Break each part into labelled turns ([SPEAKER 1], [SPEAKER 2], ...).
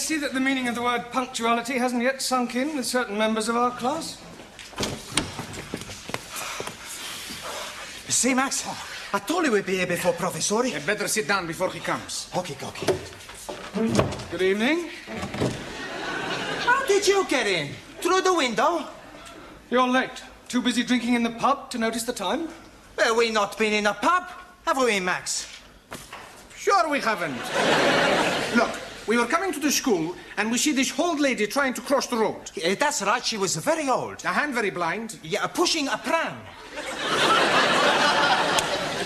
[SPEAKER 1] see that the meaning of the word punctuality hasn't yet sunk in with certain members of our class.
[SPEAKER 2] See, Max, I told you we'd be here before Professori.
[SPEAKER 3] You'd better sit down before he comes.
[SPEAKER 2] Okay.
[SPEAKER 1] Good evening.
[SPEAKER 2] How did you get in? Through the window?
[SPEAKER 1] You're late. Too busy drinking in the pub to notice the time?
[SPEAKER 2] Well, we not been in a pub, have we, Max?
[SPEAKER 3] Sure we haven't. Look, we were coming to the school and we see this old lady trying to cross the road.
[SPEAKER 2] That's right, she was very old.
[SPEAKER 3] A hand very blind.
[SPEAKER 2] Yeah, pushing a pram.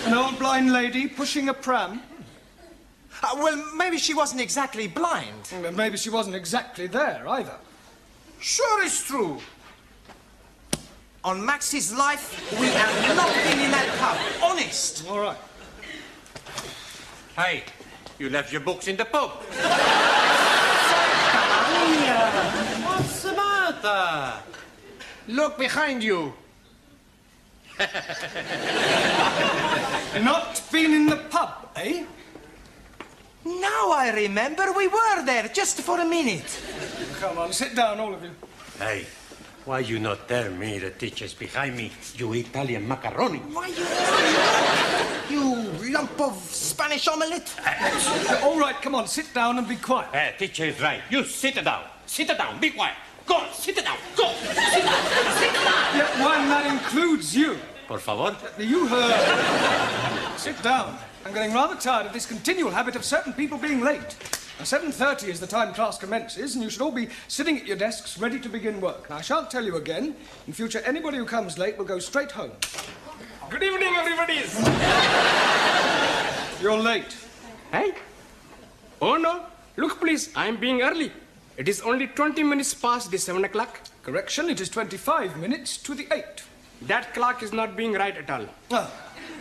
[SPEAKER 1] An old blind lady pushing a pram?
[SPEAKER 2] Well, maybe she wasn't exactly blind.
[SPEAKER 1] Well, maybe she wasn't exactly there, either.
[SPEAKER 3] Sure it's true.
[SPEAKER 2] On Max's life, we have not been in that pub. Honest.
[SPEAKER 1] All right.
[SPEAKER 4] Hey, you left your books in the pub.
[SPEAKER 2] What's the matter?
[SPEAKER 3] Look behind you.
[SPEAKER 1] Not been in the pub, eh?
[SPEAKER 2] Now I remember we were there just for a minute.
[SPEAKER 1] Come on, sit down, all of you.
[SPEAKER 4] Hey, why you not tell me the teacher's behind me, you Italian macaroni?
[SPEAKER 2] Why you lump of Spanish omelette?
[SPEAKER 1] All right, come on, sit down and be quiet.
[SPEAKER 4] Teacher is right. You sit down. Sit down. Be quiet. Go on, sit down. Go. Sit down. Sit down.
[SPEAKER 1] Yeah, one that includes you.
[SPEAKER 4] Por favor.
[SPEAKER 1] You heard. Sit down. I'm getting rather tired of this continual habit of certain people being late. Now, 7:30 is the time class commences, and you should all be sitting at your desks ready to begin work. Now, I shan't tell you again. In future, anybody who comes late will go straight home.
[SPEAKER 5] Good evening, everybody.
[SPEAKER 1] You're late.
[SPEAKER 5] Hey? Oh, no. Look, please, I'm being early. It is only 20 minutes past the 7 o'clock.
[SPEAKER 1] Correction, it is 25 minutes to the 8.
[SPEAKER 5] That clock is not being right at all.
[SPEAKER 1] Oh,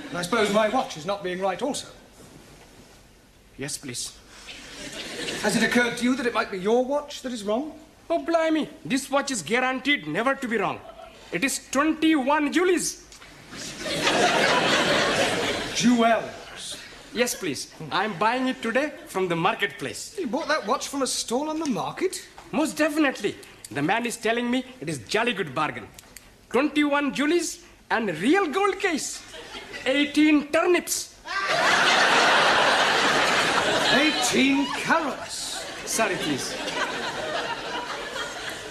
[SPEAKER 1] and I suppose my watch is not being right also.
[SPEAKER 5] Yes, please.
[SPEAKER 1] Has it occurred to you that it might be your watch that is wrong?
[SPEAKER 5] Oh, blimey. This watch is guaranteed never to be wrong. It is 21 Julies.
[SPEAKER 1] Jewels.
[SPEAKER 5] Yes, please. I'm buying it today from the marketplace.
[SPEAKER 1] You bought that watch from a stall on the market?
[SPEAKER 5] Most definitely. The man is telling me it is jolly good bargain. 21 Julies and real gold case. 18 turnips.
[SPEAKER 1] 18 carats.
[SPEAKER 5] Sorry, please.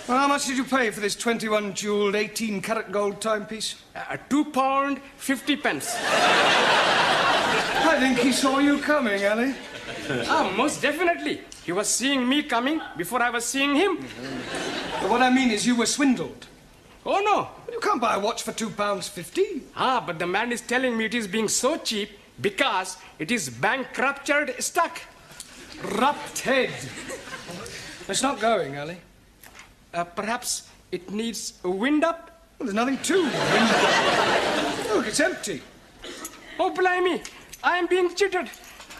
[SPEAKER 1] Well, how much did you pay for this 21 jeweled 18 carat gold timepiece?
[SPEAKER 5] £2, 50 pence.
[SPEAKER 1] I think he saw you coming, Ali.
[SPEAKER 5] Most definitely. He was seeing me coming before I was seeing him.
[SPEAKER 1] But what I mean is you were swindled.
[SPEAKER 5] Oh, no.
[SPEAKER 1] You can't buy a watch for £2.50.
[SPEAKER 5] But the man is telling me it is being so cheap because it is bankrupted stock.
[SPEAKER 1] Rupted. It's not going, Ali.
[SPEAKER 5] Perhaps it needs a wind up.
[SPEAKER 1] Well, there's nothing to. Look, it's empty.
[SPEAKER 5] Oh, blimey. I am being cheated.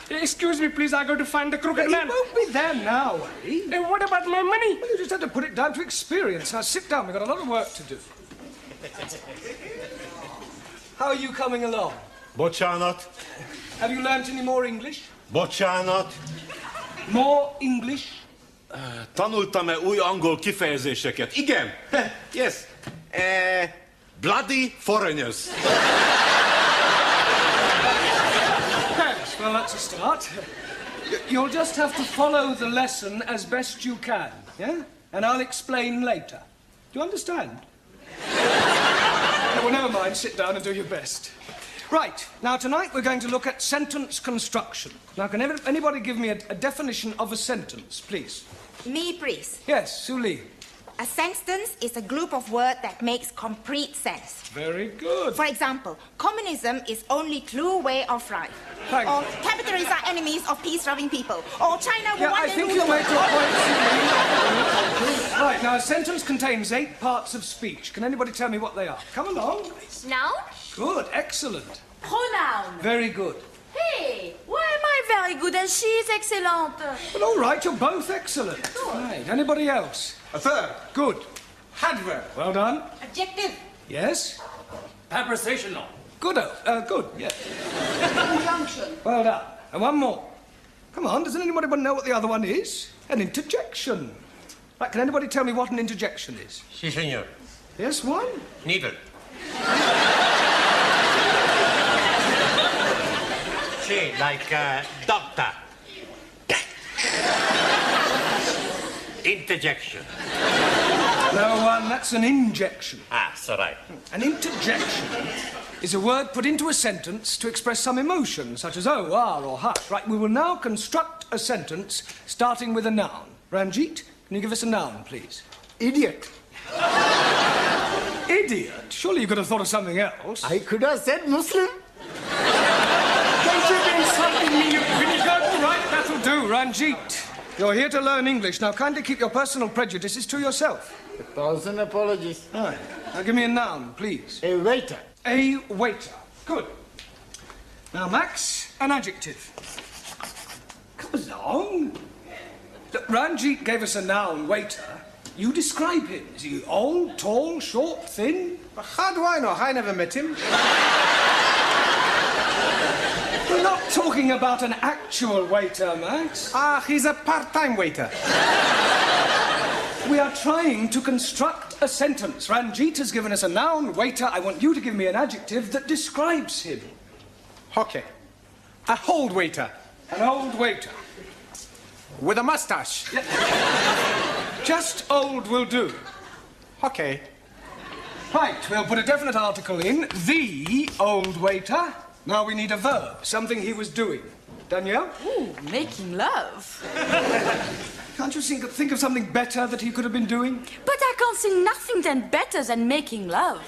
[SPEAKER 5] Excuse me, please. I got to find the crooked man.
[SPEAKER 1] He won't be there now, Ali.
[SPEAKER 5] What about my money?
[SPEAKER 1] Well, you just had to put it down to experience. Now, sit down. We've got a lot of work to do. How are you coming along?
[SPEAKER 4] Bocsánat.
[SPEAKER 1] Have you learnt any more English?
[SPEAKER 4] Bocsánat.
[SPEAKER 1] More English?
[SPEAKER 4] Tanultam-e új angol kifejezéseket? Igen. Yes. Bloody foreigners.
[SPEAKER 1] Thanks. Well, that's a start. You'll just have to follow the lesson as best you can, yeah? And I'll explain later. Do you understand? Well, never mind. Sit down and do your best. Right. Now, tonight we're going to look at sentence construction. Now, can anybody give me a definition of a sentence, please?
[SPEAKER 6] Me, please.
[SPEAKER 1] Yes, Suli.
[SPEAKER 6] A sentence is a group of words that makes complete sense.
[SPEAKER 1] Very good.
[SPEAKER 6] For example, communism is only true way of life.
[SPEAKER 1] Thank
[SPEAKER 6] Or
[SPEAKER 1] you.
[SPEAKER 6] capitalists are enemies of peace-loving people. Or China will
[SPEAKER 1] Yeah,
[SPEAKER 6] one
[SPEAKER 1] I
[SPEAKER 6] day
[SPEAKER 1] think
[SPEAKER 6] rule
[SPEAKER 1] you'll
[SPEAKER 6] the
[SPEAKER 1] make your
[SPEAKER 6] world.
[SPEAKER 1] point, Suli. Right, now, a sentence contains 8 parts of speech. Can anybody tell me what they are? Come along.
[SPEAKER 7] Noun?
[SPEAKER 1] Good, excellent.
[SPEAKER 7] Pronoun.
[SPEAKER 1] Very good.
[SPEAKER 7] Hey, why am I very good and she is excellent?
[SPEAKER 1] Well, all right, you're both excellent. Right, anybody else?
[SPEAKER 3] A third.
[SPEAKER 1] Good.
[SPEAKER 3] Adverb.
[SPEAKER 1] Well done.
[SPEAKER 6] Adjective.
[SPEAKER 1] Yes?
[SPEAKER 5] Prepositional.
[SPEAKER 1] Good, good, yes.
[SPEAKER 6] Conjunction.
[SPEAKER 1] Well done. And one more. Come on, doesn't anybody know what the other one is? An interjection. Right, can anybody tell me what an interjection is?
[SPEAKER 4] Si, senor.
[SPEAKER 1] Yes, one?
[SPEAKER 4] Needle. Si, like doctor. Interjection.
[SPEAKER 1] No, one, that's an injection.
[SPEAKER 4] Ah, so right.
[SPEAKER 1] An interjection is a word put into a sentence to express some emotion, such as oh, ah, or hush. Right, we will now construct a sentence starting with a noun. Ranjit, can you give us a noun, please?
[SPEAKER 3] Idiot.
[SPEAKER 1] Idiot? Surely you could have thought of something else.
[SPEAKER 3] I could have said Muslim.
[SPEAKER 1] Don't you be insulting me, you vinegar. All right, that'll do, Ranjit. You're here to learn English. Now, kindly keep your personal prejudices to yourself.
[SPEAKER 3] 1,000 apologies.
[SPEAKER 1] All right. Now, give me a noun, please.
[SPEAKER 3] A waiter.
[SPEAKER 1] A waiter. Good. Now, Max, an adjective. Come along. Look, Ranjit gave us a noun, waiter. You describe him. Is he old, tall, short, thin?
[SPEAKER 3] How do I know? I never met him.
[SPEAKER 1] We're not talking about an actual waiter, Max.
[SPEAKER 3] Ah, he's a part-time waiter.
[SPEAKER 1] We are trying to construct a sentence. Ranjit has given us a noun, waiter. I want you to give me an adjective that describes him.
[SPEAKER 3] Okay. A old waiter.
[SPEAKER 1] An old waiter.
[SPEAKER 3] With a mustache.
[SPEAKER 1] Just old will do.
[SPEAKER 3] Okay.
[SPEAKER 1] Right, we'll put a definite article in. The old waiter. Now we need a verb, something he was doing. Danielle?
[SPEAKER 7] Ooh, making love.
[SPEAKER 1] Can't you think of something better that he could have been doing?
[SPEAKER 7] But I can't see nothing then better than making love.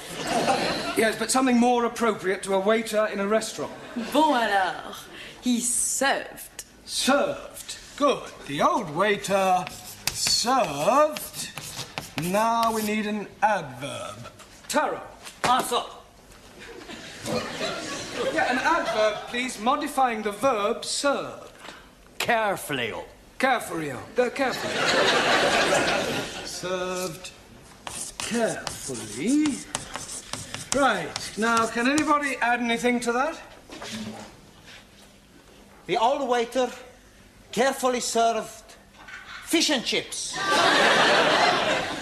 [SPEAKER 1] Yes, but something more appropriate to a waiter in a restaurant.
[SPEAKER 7] Bon alors, he served.
[SPEAKER 1] Served. Good. The old waiter served. Now we need an adverb. Tara.
[SPEAKER 4] Also.
[SPEAKER 1] Yeah, an adverb, please, modifying the verb served.
[SPEAKER 4] Carefully.
[SPEAKER 1] Carefully. Carefully. Served carefully. Right. Now, can anybody add anything to that?
[SPEAKER 2] The old waiter carefully served fish and chips.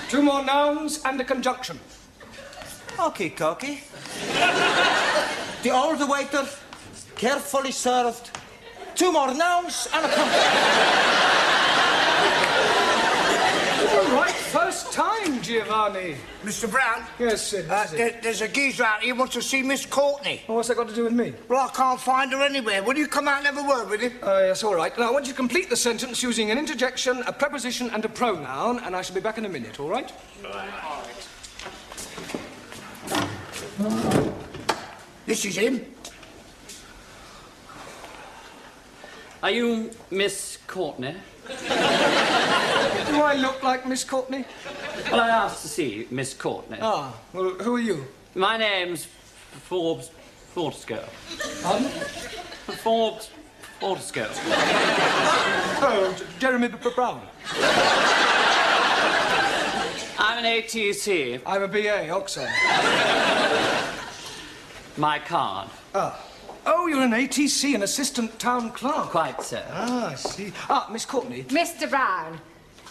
[SPEAKER 1] Two more nouns and a conjunction.
[SPEAKER 2] Okay, Cocky. The old waiter carefully served two more nouns and a
[SPEAKER 1] All right, first time, Giovanni.
[SPEAKER 8] Mr. Brown?
[SPEAKER 1] Yes, Sid.
[SPEAKER 8] There's a geezer out here who wants to see Miss Courtney.
[SPEAKER 1] Well, what's that got to do with me?
[SPEAKER 8] Well, I can't find her anywhere. Will you come out and have a word with him?
[SPEAKER 1] Yes, all right. Now, I want you to complete the sentence using an interjection, a preposition, and a pronoun, and I shall be back in a minute, all right?
[SPEAKER 8] This is him.
[SPEAKER 9] Are you Miss Courtney?
[SPEAKER 1] Do I look like Miss Courtney?
[SPEAKER 9] Well, I asked to see Miss Courtney.
[SPEAKER 1] Ah, well, who are you?
[SPEAKER 9] My name's Forbes Fortescue.
[SPEAKER 1] Pardon?
[SPEAKER 9] Forbes Fortescue.
[SPEAKER 1] Oh, Jeremy Brown.
[SPEAKER 9] I'm an ATC.
[SPEAKER 1] I'm a BA, Oxford.
[SPEAKER 9] My card.
[SPEAKER 1] Ah. Oh, you're an ATC, an assistant town clerk.
[SPEAKER 9] Quite so.
[SPEAKER 1] Ah, I see. Ah, Miss Courtney.
[SPEAKER 10] Mr. Brown,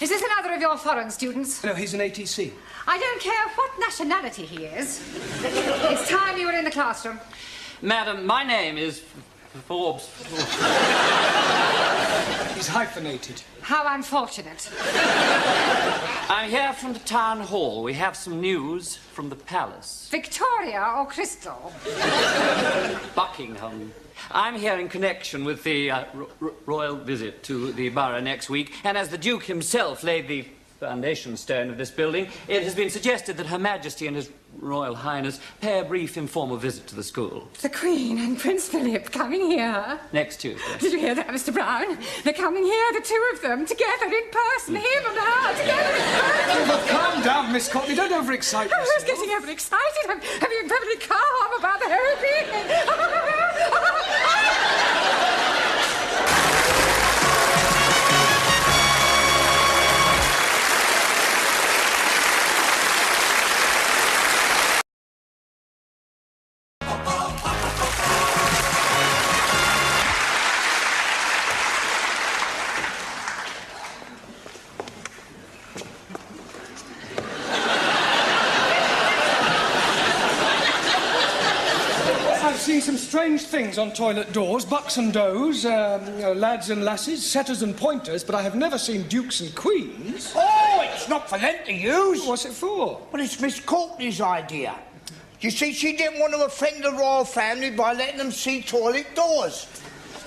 [SPEAKER 10] is this another of your foreign students?
[SPEAKER 1] No, he's an ATC.
[SPEAKER 10] I don't care what nationality he is. It's time you were in the classroom.
[SPEAKER 9] Madam, my name is Forbes.
[SPEAKER 1] He's hyphenated.
[SPEAKER 10] How unfortunate.
[SPEAKER 9] I'm here from the town hall. We have some news from the palace.
[SPEAKER 10] Victoria or Crystal?
[SPEAKER 9] Buckingham. I'm here in connection with the royal visit to the borough next week, and as the Duke himself laid the foundation stone of this building, it has been suggested that Her Majesty and His Royal Highness pay a brief informal visit to the school.
[SPEAKER 10] The Queen and Prince Philip coming here.
[SPEAKER 9] Next Tuesday.
[SPEAKER 10] Did you hear that, Mr. Brown? They're coming here, the two of them, together in person, him and her, together in person.
[SPEAKER 1] Well, calm down, Miss Courtney. Don't overexcite yourself.
[SPEAKER 10] I was getting overexcited. I'm being perfectly calm about the whole thing.
[SPEAKER 1] seen some strange things on toilet doors. Bucks and does, lads and lasses, setters and pointers, but I have never seen dukes and queens.
[SPEAKER 8] Oh, it's not for them to use.
[SPEAKER 1] What's it for?
[SPEAKER 8] Well, it's Miss Courtney's idea. You see, she didn't want to offend the royal family by letting them see toilet doors.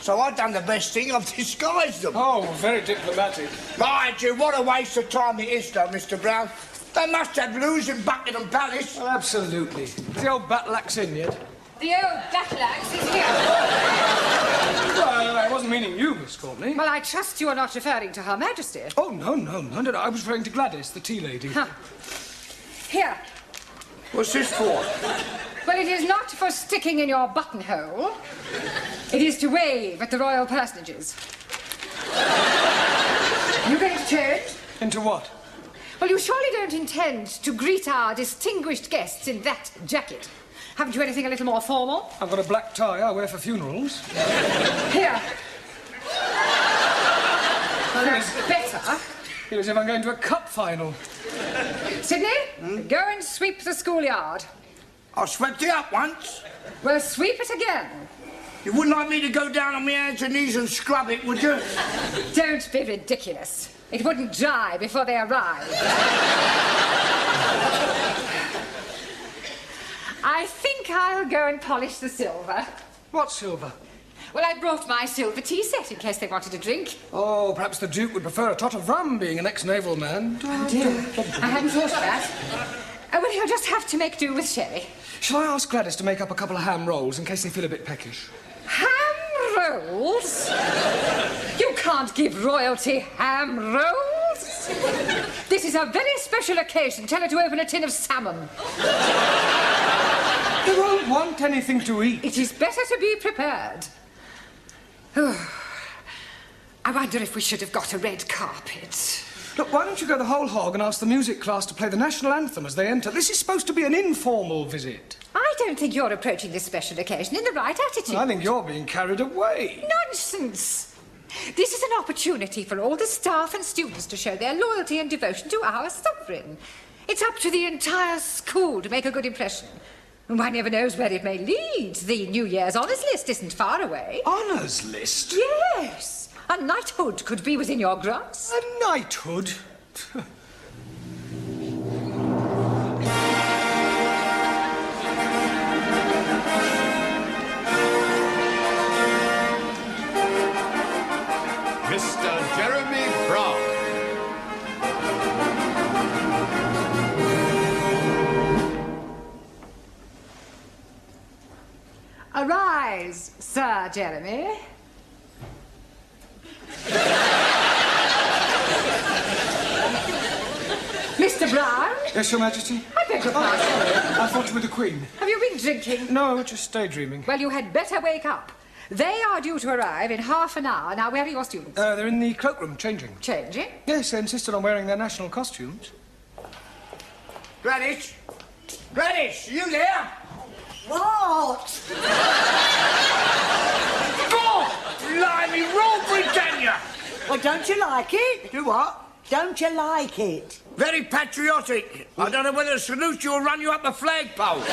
[SPEAKER 8] So I've done the best thing, I've disguised them.
[SPEAKER 1] Oh, very diplomatic.
[SPEAKER 8] Mind you, what a waste of time it is, though, Mr. Brown. They must have loos in Buckingham Palace.
[SPEAKER 1] Well, absolutely. Is the old battle axe in yet?
[SPEAKER 10] The old battle axe is here.
[SPEAKER 1] Well, I wasn't meaning you, Miss Courtney.
[SPEAKER 10] Well, I trust you are not referring to Her Majesty.
[SPEAKER 1] Oh, no. I was referring to Gladys, the tea lady.
[SPEAKER 10] Huh. Here.
[SPEAKER 8] What's this for?
[SPEAKER 10] Well, it is not for sticking in your buttonhole. It is to wave at the royal personages. You going to change?
[SPEAKER 1] Into what?
[SPEAKER 10] Well, you surely don't intend to greet our distinguished guests in that jacket. Haven't you anything a little more formal?
[SPEAKER 1] I've got a black tie I wear for funerals.
[SPEAKER 10] Here. Well, that's better.
[SPEAKER 1] Feel as if I'm going to a cup final.
[SPEAKER 10] Sydney, go and sweep the schoolyard.
[SPEAKER 8] I swept it up once.
[SPEAKER 10] Well, sweep it again.
[SPEAKER 8] You wouldn't like me to go down on my hands and knees and scrub it, would you?
[SPEAKER 10] Don't be ridiculous. It wouldn't dry before they arrive. I think I'll go and polish the silver.
[SPEAKER 1] What silver?
[SPEAKER 10] Well, I brought my silver tea set in case they wanted a drink.
[SPEAKER 1] Oh, perhaps the Duke would prefer a tot of rum, being an ex-naval man.
[SPEAKER 10] Oh, dear. I hadn't thought of that. Oh, well, he'll just have to make do with sherry.
[SPEAKER 1] Shall I ask Gladys to make up a couple of ham rolls in case they feel a bit peckish?
[SPEAKER 10] Ham rolls? You can't give royalty ham rolls. This is a very special occasion. Tell her to open a tin of salmon.
[SPEAKER 1] They won't want anything to eat.
[SPEAKER 10] It is better to be prepared. I wonder if we should have got a red carpet.
[SPEAKER 1] Look, why don't you go the whole hog and ask the music class to play the national anthem as they enter? This is supposed to be an informal visit.
[SPEAKER 10] I don't think you're approaching this special occasion in the right attitude.
[SPEAKER 1] I think you're being carried away.
[SPEAKER 10] Nonsense! This is an opportunity for all the staff and students to show their loyalty and devotion to our sovereign. It's up to the entire school to make a good impression. And one never knows where it may lead. The New Year's honours list isn't far away.
[SPEAKER 1] Honours list?
[SPEAKER 10] Yes. A knighthood could be within your grasp.
[SPEAKER 1] A knighthood?
[SPEAKER 11] Mr. Jeremy Brown.
[SPEAKER 10] Arise, Sir Jeremy. Mr. Brown?
[SPEAKER 1] Yes, Your Majesty?
[SPEAKER 10] I beg your pardon.
[SPEAKER 1] I thought you were the Queen.
[SPEAKER 10] Have you been drinking?
[SPEAKER 1] No, just daydreaming.
[SPEAKER 10] Well, you had better wake up. They are due to arrive in half an hour. Now, where are your students?
[SPEAKER 1] They're in the cloakroom, changing.
[SPEAKER 10] Changing?
[SPEAKER 1] Yes, they insisted on wearing their national costumes.
[SPEAKER 8] Gladys? Gladys, are you there?
[SPEAKER 12] What?
[SPEAKER 8] God! Blimey, Rule Britannia!
[SPEAKER 12] Well, don't you like it?
[SPEAKER 8] Do what?
[SPEAKER 12] Don't you like it?
[SPEAKER 8] Very patriotic. I don't know whether to salute you or run you up a flagpole.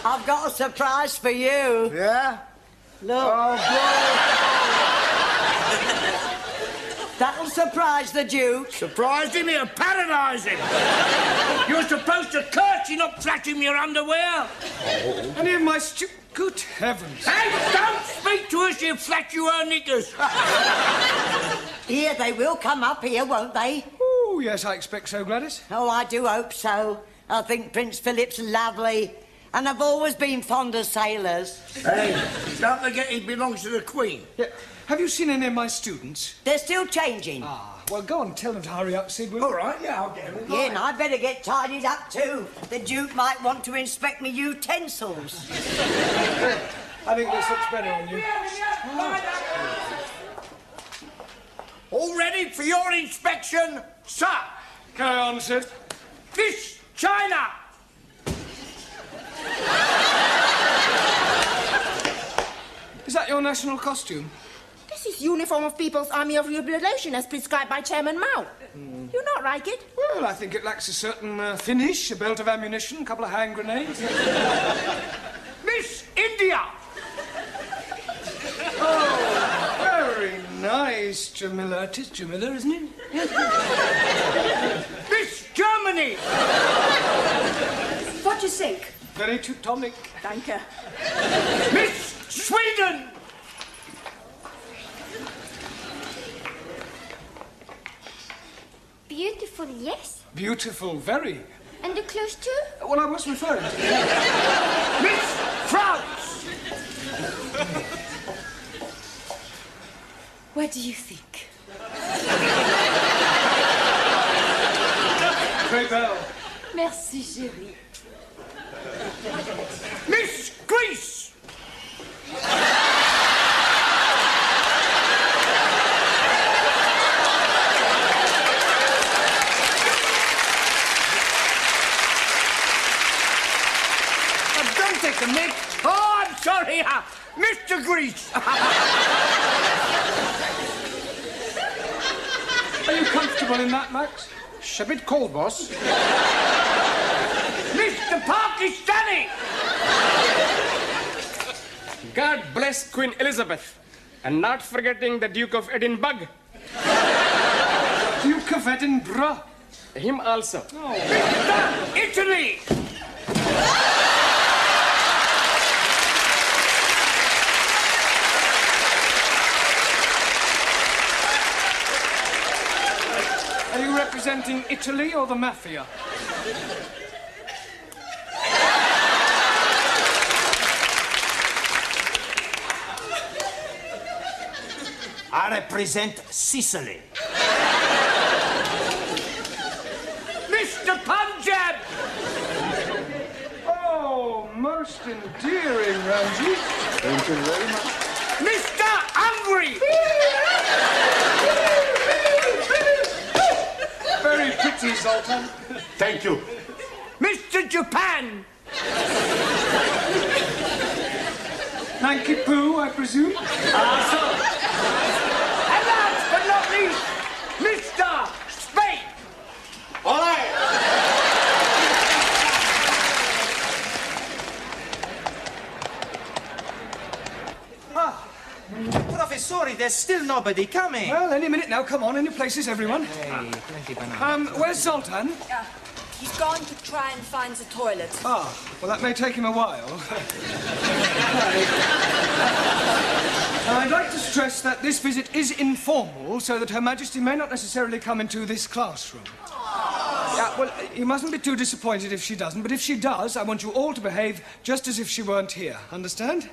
[SPEAKER 12] I've got a surprise for you.
[SPEAKER 8] Yeah?
[SPEAKER 12] Look.
[SPEAKER 8] Oh,
[SPEAKER 12] That'll surprise the Duke.
[SPEAKER 8] surprised him, he'll paralyse him. You're supposed to curtsy, not flash him your underwear.
[SPEAKER 1] Any of my Good heavens.
[SPEAKER 8] Hey, don't speak to her, she'll flash you her knickers.
[SPEAKER 12] Here, they will come up here, won't they?
[SPEAKER 1] Oh, yes, I expect so, Gladys.
[SPEAKER 12] Oh, I do hope so. I think Prince Philip's lovely. And I've always been fond of sailors.
[SPEAKER 8] Hey, don't forget he belongs to the Queen.
[SPEAKER 1] Yeah. Have you seen any of my students?
[SPEAKER 12] They're still changing.
[SPEAKER 1] Ah, well, go on, tell them to hurry up, Sid.
[SPEAKER 8] All right, yeah, I'll get them.
[SPEAKER 12] Yeah, and I'd better get tidied up too. The Duke might want to inspect me utensils.
[SPEAKER 1] I think this looks better on you.
[SPEAKER 8] All ready for your inspection, sir?
[SPEAKER 1] Carry on, Sid.
[SPEAKER 8] This China.
[SPEAKER 1] Is that your national costume?
[SPEAKER 6] This is uniform of People's Army of Liberation as prescribed by Chairman Mao. You not like it?
[SPEAKER 1] Well, I think it lacks a certain finish, a belt of ammunition, a couple of hand grenades.
[SPEAKER 8] Miss
[SPEAKER 1] is Jamila. It is Jamila, isn't it?
[SPEAKER 8] Miss Germany!
[SPEAKER 13] What do you think?
[SPEAKER 1] Very Teutonic.
[SPEAKER 13] Danke.
[SPEAKER 8] Miss Sweden!
[SPEAKER 7] Beautiful, yes.
[SPEAKER 1] Beautiful, very.
[SPEAKER 7] And the clothes too?
[SPEAKER 1] Well, I was referring to...
[SPEAKER 8] Miss France!
[SPEAKER 13] What do you think?
[SPEAKER 1] Très belle.
[SPEAKER 13] Merci, chérie.
[SPEAKER 8] Miss Greece! Don't take the mic. Oh, I'm sorry. Mr. Greece.
[SPEAKER 1] Are you comfortable in that, Max?
[SPEAKER 3] It's a bit cold, boss.
[SPEAKER 8] Mr. Pakistani.
[SPEAKER 5] God bless Queen Elizabeth. And not forgetting the Duke of Edinburgh.
[SPEAKER 1] Duke of Edinburgh.
[SPEAKER 5] Him also.
[SPEAKER 8] Oh. Mr. Italy.
[SPEAKER 1] Are you representing Italy or the mafia?
[SPEAKER 2] I represent Sicily.
[SPEAKER 8] Mr. Punjab.
[SPEAKER 1] Oh, most endearing, Ramsey.
[SPEAKER 11] Thank you very much.
[SPEAKER 8] Mr. Hungary.
[SPEAKER 1] Very pretty, Zoltan.
[SPEAKER 11] Thank you.
[SPEAKER 8] Mr. Japan.
[SPEAKER 1] Nanky Poo, I presume?
[SPEAKER 8] And last but not least, Mr. Spain.
[SPEAKER 11] All right.
[SPEAKER 2] Professori, there's still nobody coming.
[SPEAKER 1] Well, any minute now. Come on, in your places, everyone.
[SPEAKER 2] Hey, plenty banana.
[SPEAKER 1] Where's Zoltan?
[SPEAKER 13] He's gone to try and find the toilet.
[SPEAKER 1] Ah, well, that may take him a while. I'd like to stress that this visit is informal, so that Her Majesty may not necessarily come into this classroom. Yeah, well, you mustn't be too disappointed if she doesn't, but if she does, I want you all to behave just as if she weren't here. Understand?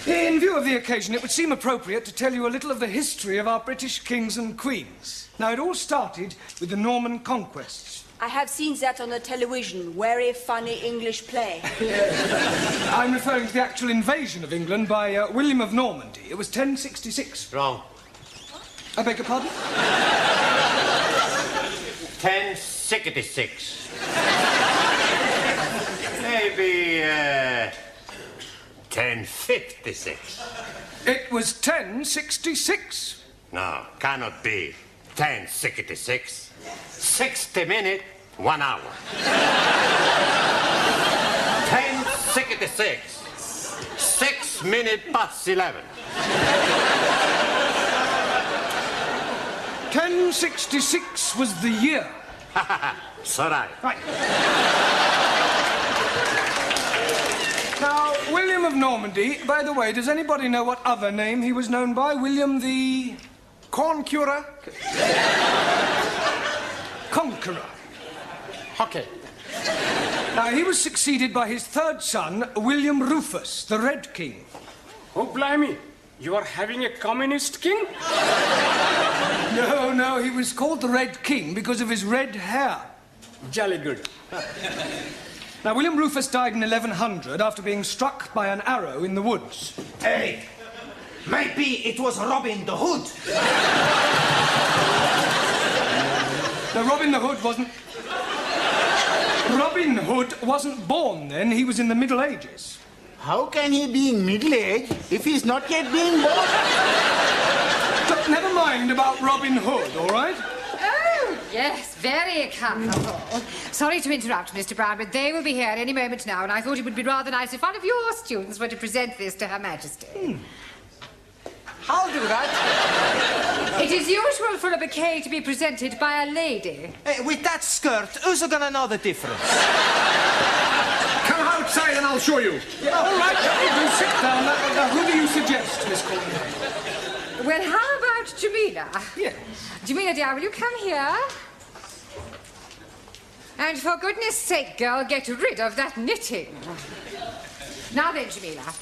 [SPEAKER 1] In view of the occasion, it would seem appropriate to tell you a little of the history of our British kings and queens. Now, it all started with the Norman conquests.
[SPEAKER 13] I have seen that on the television. Very funny English play.
[SPEAKER 1] I'm referring to the actual invasion of England by William of Normandy. It was 1066.
[SPEAKER 11] Wrong.
[SPEAKER 1] I beg your pardon?
[SPEAKER 11] 1066. Maybe 1056.
[SPEAKER 1] It was 1066.
[SPEAKER 11] No, cannot be 1066. 60 minutes, 1 hour. 1066. 6 minutes past 11.
[SPEAKER 1] 1066 was the year.
[SPEAKER 11] So right.
[SPEAKER 1] Right. Now, William of Normandy, by the way, does anybody know what other name he was known by? William the...
[SPEAKER 3] Corn curer?
[SPEAKER 1] Conqueror.
[SPEAKER 5] Okay.
[SPEAKER 1] Now, he was succeeded by his third son, William Rufus, the Red King.
[SPEAKER 5] Oh, blimey. You are having a communist king?
[SPEAKER 1] No, he was called the Red King because of his red hair.
[SPEAKER 5] Jolly good.
[SPEAKER 1] Now, William Rufus died in 1100 after being struck by an arrow in the woods.
[SPEAKER 2] Hey, maybe it was Robin the Hood.
[SPEAKER 1] Now, Robin Hood wasn't born then. He was in the Middle Ages.
[SPEAKER 8] How can he be in middle age if he's not yet being born?
[SPEAKER 1] But never mind about Robin Hood, all right?
[SPEAKER 10] Oh, yes, very comfortable. Sorry to interrupt, Mr. Brown, but they will be here any moment now, and I thought it would be rather nice if one of your students were to present this to Her Majesty.
[SPEAKER 2] I'll do that.
[SPEAKER 10] It is usual for a bouquet to be presented by a lady.
[SPEAKER 2] Hey, with that skirt, who's gonna know the difference?
[SPEAKER 3] Come outside and I'll show you.
[SPEAKER 1] Yeah, all right, do sit down. Now, who do you suggest, Miss Courtney?
[SPEAKER 10] Well, how about Jamila?
[SPEAKER 1] Yes.
[SPEAKER 10] Jamila, dear, will you come here? And for goodness sake, girl, get rid of that knitting. Now then, Jamila,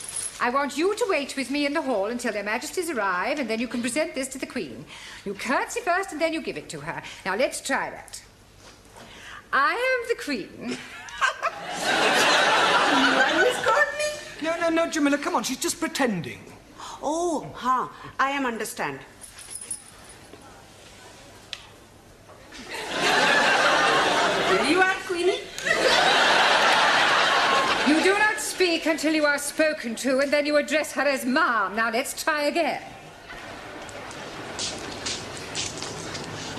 [SPEAKER 10] I want you to wait with me in the hall until their majesties arrive, and then you can present this to the Queen. You curtsy first, and then you give it to her. Now, let's try that. I am the Queen.
[SPEAKER 13] Miss Courtney?
[SPEAKER 1] No, Jamila, come on, she's just pretending.
[SPEAKER 13] Oh, I am understand. You are Queenie?
[SPEAKER 10] You do not speak until you are spoken to, and then you address her as Mom. Now, let's try again.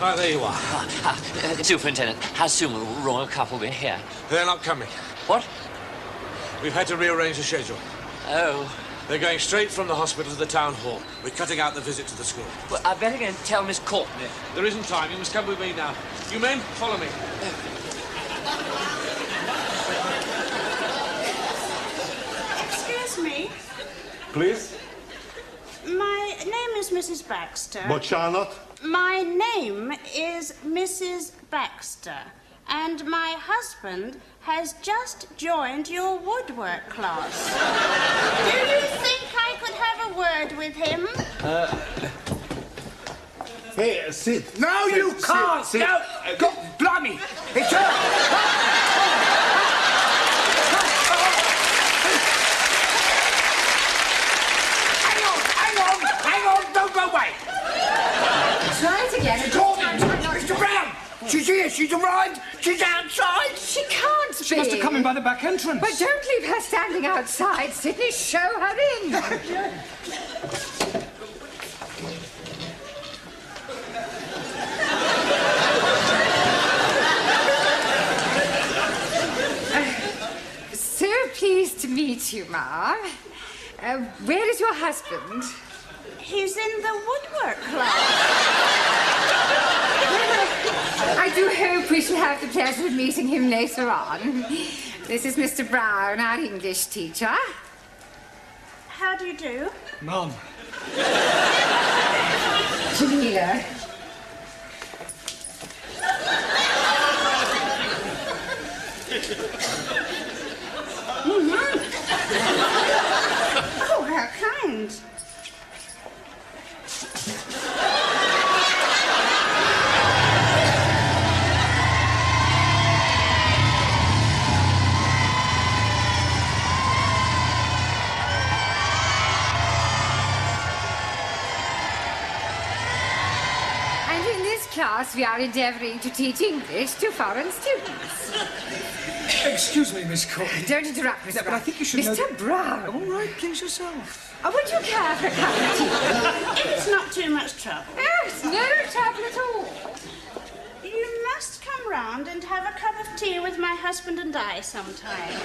[SPEAKER 14] Ah, there you are.
[SPEAKER 15] Superintendent, how soon will the royal couple be here?
[SPEAKER 14] They're not coming.
[SPEAKER 15] What?
[SPEAKER 14] We've had to rearrange the schedule.
[SPEAKER 15] Oh.
[SPEAKER 14] They're going straight from the hospital to the town hall. We're cutting out the visit to the school.
[SPEAKER 15] Well, I better go and tell Miss Courtney.
[SPEAKER 14] There isn't time. You must come with me now. You men, follow me.
[SPEAKER 16] Excuse me.
[SPEAKER 17] Please?
[SPEAKER 16] My name is Mrs. Baxter.
[SPEAKER 17] But Charlotte?
[SPEAKER 16] My name is Mrs. Baxter. And my husband has just joined your woodwork class. Do you think I could have a word with him?
[SPEAKER 17] Hey, sit.
[SPEAKER 3] No,
[SPEAKER 17] Sit,
[SPEAKER 3] you
[SPEAKER 17] sit,
[SPEAKER 3] can't.
[SPEAKER 17] sit.
[SPEAKER 3] No. Go, blimey. It's her. Hang on. Don't go away.
[SPEAKER 10] Try it again.
[SPEAKER 3] Mr. Brown. She's here. She's arrived. She's outside.
[SPEAKER 10] She can't be.
[SPEAKER 1] She must have come in by the back entrance.
[SPEAKER 10] But don't leave her standing outside, Sydney. Show her in. So pleased to meet you, Ma. Where is your husband?
[SPEAKER 16] He's in the woodwork class.
[SPEAKER 10] I do hope we shall have the pleasure of meeting him later on. This is Mr. Brown, our English teacher.
[SPEAKER 16] How do you do?
[SPEAKER 1] Mum.
[SPEAKER 10] Jamila.
[SPEAKER 16] Oh, how kind.
[SPEAKER 10] And in this class, we are endeavouring to teach English to foreign students.
[SPEAKER 1] Excuse me, Miss Courtney.
[SPEAKER 10] Don't interrupt, Mr.
[SPEAKER 1] Yeah, but I think you should know...
[SPEAKER 10] Mr. Brown.
[SPEAKER 1] All right, please yourself.
[SPEAKER 10] Would you care for a cup of tea?
[SPEAKER 16] It's not too much trouble.
[SPEAKER 10] Yes, no trouble at all.
[SPEAKER 16] You must come round and have a cup of tea with my husband and I sometime.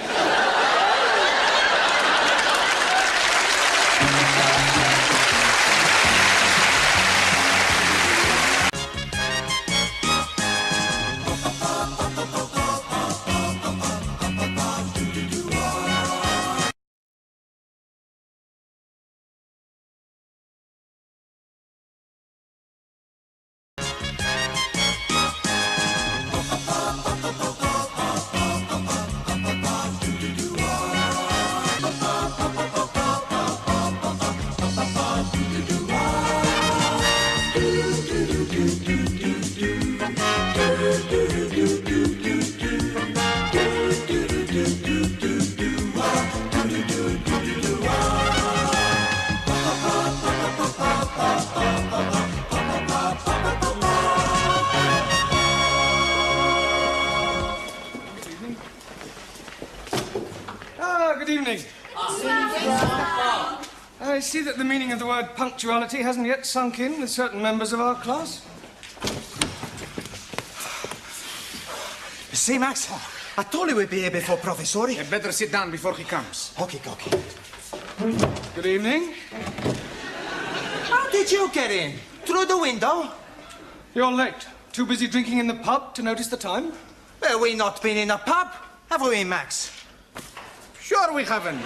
[SPEAKER 1] Good evening. I see that the meaning of the word punctuality hasn't yet sunk in with certain members of our class.
[SPEAKER 2] See, Max, I told you we'd be here before Professor.
[SPEAKER 3] You'd better sit down before he comes.
[SPEAKER 2] Okay.
[SPEAKER 1] Good evening.
[SPEAKER 16] Oh,
[SPEAKER 2] did you get in? Through the window?
[SPEAKER 1] You're late. Too busy drinking in the pub to notice the time?
[SPEAKER 2] Well, we not been in a pub, have we, Max?
[SPEAKER 3] Sure we haven't.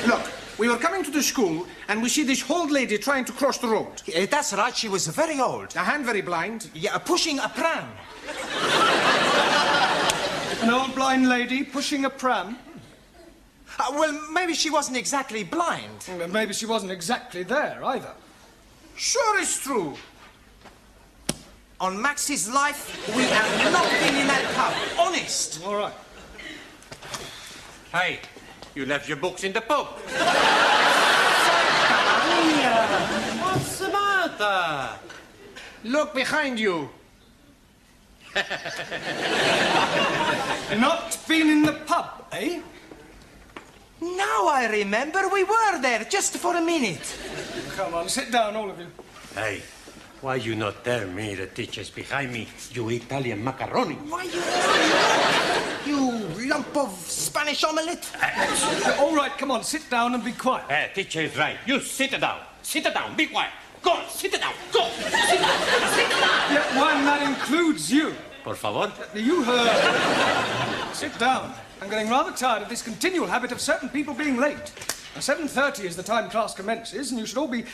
[SPEAKER 3] Look, we were coming to the school and we see this old lady trying to cross the road.
[SPEAKER 2] That's right, she was very old.
[SPEAKER 3] And very blind.
[SPEAKER 2] Yeah, pushing a pram.
[SPEAKER 1] An old blind lady pushing a pram?
[SPEAKER 2] Well, maybe she wasn't exactly blind.
[SPEAKER 1] Well, maybe she wasn't exactly there, either.
[SPEAKER 3] Sure it's true.
[SPEAKER 2] On Max's life, we have not been in that pub. Honest.
[SPEAKER 1] All right.
[SPEAKER 11] Hey, you left your books in the pub.
[SPEAKER 2] What's the matter?
[SPEAKER 3] Look behind you.
[SPEAKER 1] Not been in the pub, eh?
[SPEAKER 2] Now I remember we were there just for a minute.
[SPEAKER 1] Come on, sit down, all of you.
[SPEAKER 11] Hey, why you not tell me the teacher's behind me, you Italian macaroni?
[SPEAKER 2] Why you lump of Spanish omelette?
[SPEAKER 1] All right, come on, sit down and be quiet.
[SPEAKER 11] Teacher is right. You sit down. Sit down. Be quiet. Go on, sit down. Go. Sit down. Sit down.
[SPEAKER 1] Yeah, well, that includes you.
[SPEAKER 11] Por favor.
[SPEAKER 1] You heard. Sit down. I'm getting rather tired of this continual habit of certain people being late. Now, 7:30 is the time class commences, and you should all be